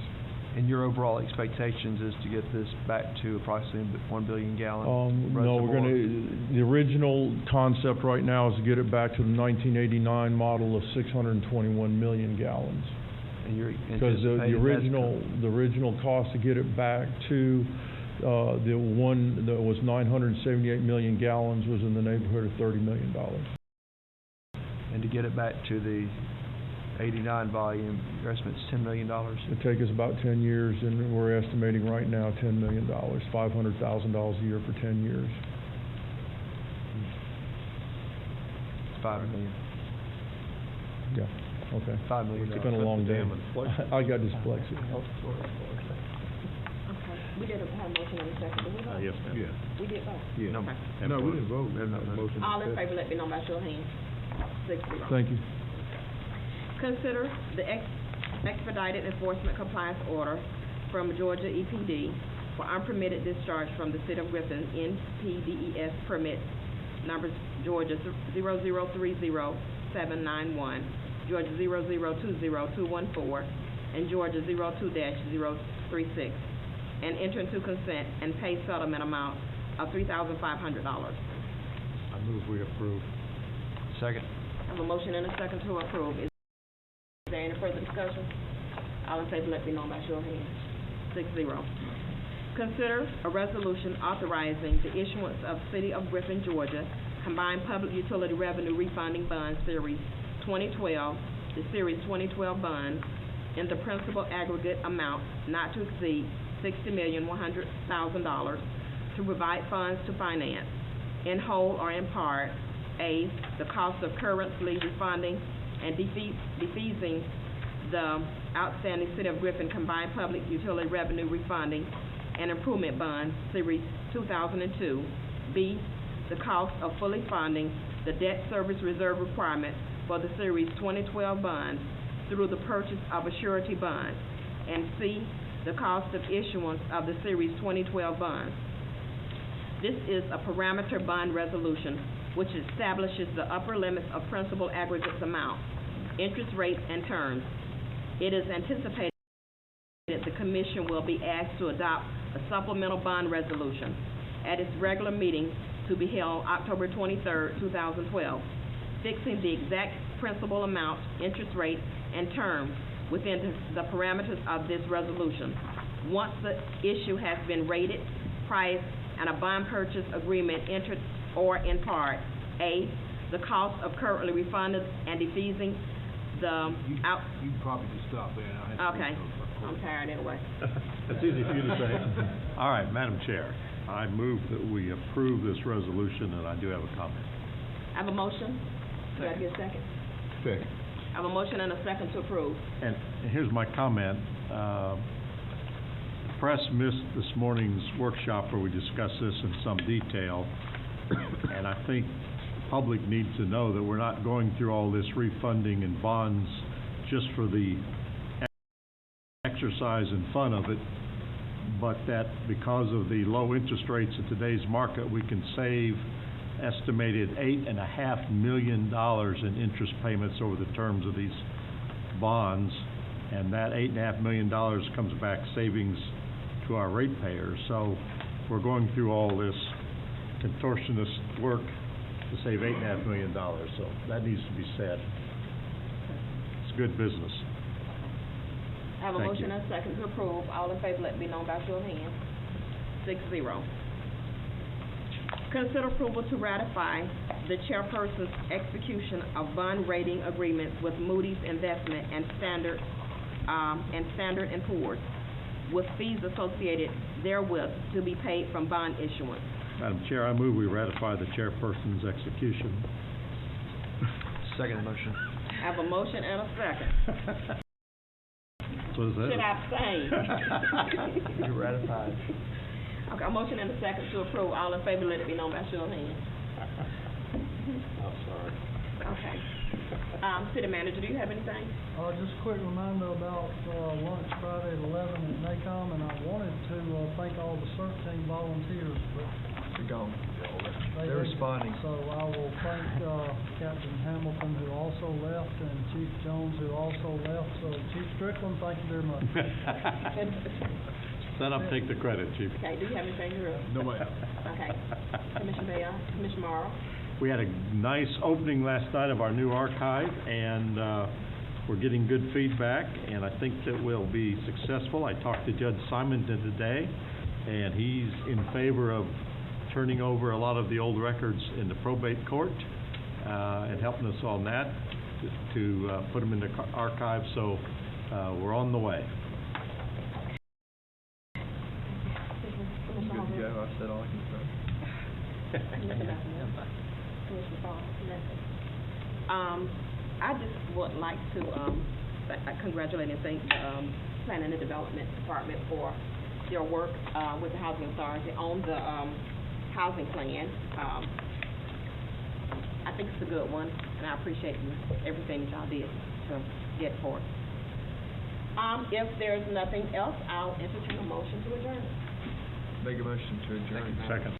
And your overall expectations is to get this back to approximately 1 billion gallon No, we're going to. The original concept right now is to get it back to the 1989 model of 621 million gallons. And you're because the original cost to get it back to the one that was 978 million gallons was in the neighborhood of $30 million. And to get it back to the 89 volume, your estimate's $10 million? It'll take us about 10 years, and we're estimating right now $10 million, $500,000 a year for 10 years. 5 million. Yeah, okay. $5 million. It's been a long day. I got dyslexia. We did have a motion in a second, did we vote? Yes, ma'am. Yeah. We did vote? Yeah. Okay. No, we didn't vote. Motion All in to favor, let me know by show of hands. 6-0. Thank you. Consider the expedited enforcement compliance order from Georgia EPD for unpermitted discharge from the City of Griffin NPDES permit numbers Georgia 0030791, Georgia 0020214, and Georgia 02-036, and enter into consent and pay settlement amount of $3,500. I move we approve. Second. I have a motion and a second to approve. Is there any further discussion? All in favor, let me know by show of hands. 6-0. Consider a resolution authorizing the issuance of City of Griffin, Georgia, Combined Public Utility Revenue Refunding Bond Series 2012, the Series 2012 bonds, in the principal aggregate amount not to exceed $60,100,000 to provide funds to finance, in whole or in part, A, the cost of currently refunding and defeasing the outstanding City of Griffin Combined Public Utility Revenue Refunding and Improvement Bond, Series 2002. B, the cost of fully funding the debt service reserve requirement for the Series 2012 bonds through the purchase of a surety bond. And C, the cost of issuance of the Series 2012 bonds. This is a parameter bond resolution which establishes the upper limits of principal aggregates amount, interest rates, and terms. It is anticipated that the Commission will be asked to adopt a supplemental bond resolution at its regular meeting to be held October 23rd, 2012, fixing the exact principal amount, interest rate, and terms within the parameters of this resolution. Once the issue has been rated, priced, and a bond purchase agreement entered or in part. A, the cost of currently refunded and defeasing the You can probably just stop there now. Okay, I'm tired anyway. That's easy for you to say. All right, Madam Chair, I move that we approve this resolution, and I do have a comment. I have a motion. Do I get a second? Second. I have a motion and a second to approve. And here's my comment. The press missed this morning's workshop where we discussed this in some detail, and I think the public needs to know that we're not going through all this refunding and bonds just for the exercise and fun of it, but that because of the low interest rates in today's market, we can save estimated $8.5 million in interest payments over the terms of these bonds, and that $8.5 million comes back savings to our ratepayers. So we're going through all this contortionist work to save $8.5 million, so that needs to be said. It's good business. I have a Thank motion you. and a second to approve. All in favor, let it be known by show of hands. 6-0. Consider approval to ratify the chairperson's execution of bond rating agreements with Moody's Investment and Standard & Poor's, with fees associated therewith to be paid from bond issuance. Madam Chair, I move we ratify the chairperson's execution. Second motion. I have a motion and a second. So is that? Should I abstain? You're ratified. Okay, a motion and a second to approve. All in favor, let it be known by show of hands. I'm sorry. Okay. City Manager, do you have anything? Just a quick reminder about lunch Friday at 11 at NACOM, and I wanted to thank all the CERT team volunteers, but They're gone. they They're didn't. responding. So I will thank Captain Hamilton, who also left, and Chief Jones, who also left. So Chief Strickland, thank you very much. Stand up, take the credit, Chief. Okay, do you have anything to add? No, ma'am. Okay. Commissioner Bayer, Commissioner Morrow? We had a nice opening last night of our new archive, and we're getting good feedback, and I think that we'll be successful. I talked to Judge Simonton today, and he's in favor of turning over a lot of the old records in the probate court and helping us on that to put them in the archive, so we're on the way. Good to go. I've said all I can say. I just would like to congratulate and thank the Planning and Development Department for their work with the Housing Authority on the housing plan. I think it's a good one, and I appreciate everything that y'all did to get forth. If there's nothing else, I'll entertain a motion to adjourn. Make a motion to adjourn. Second.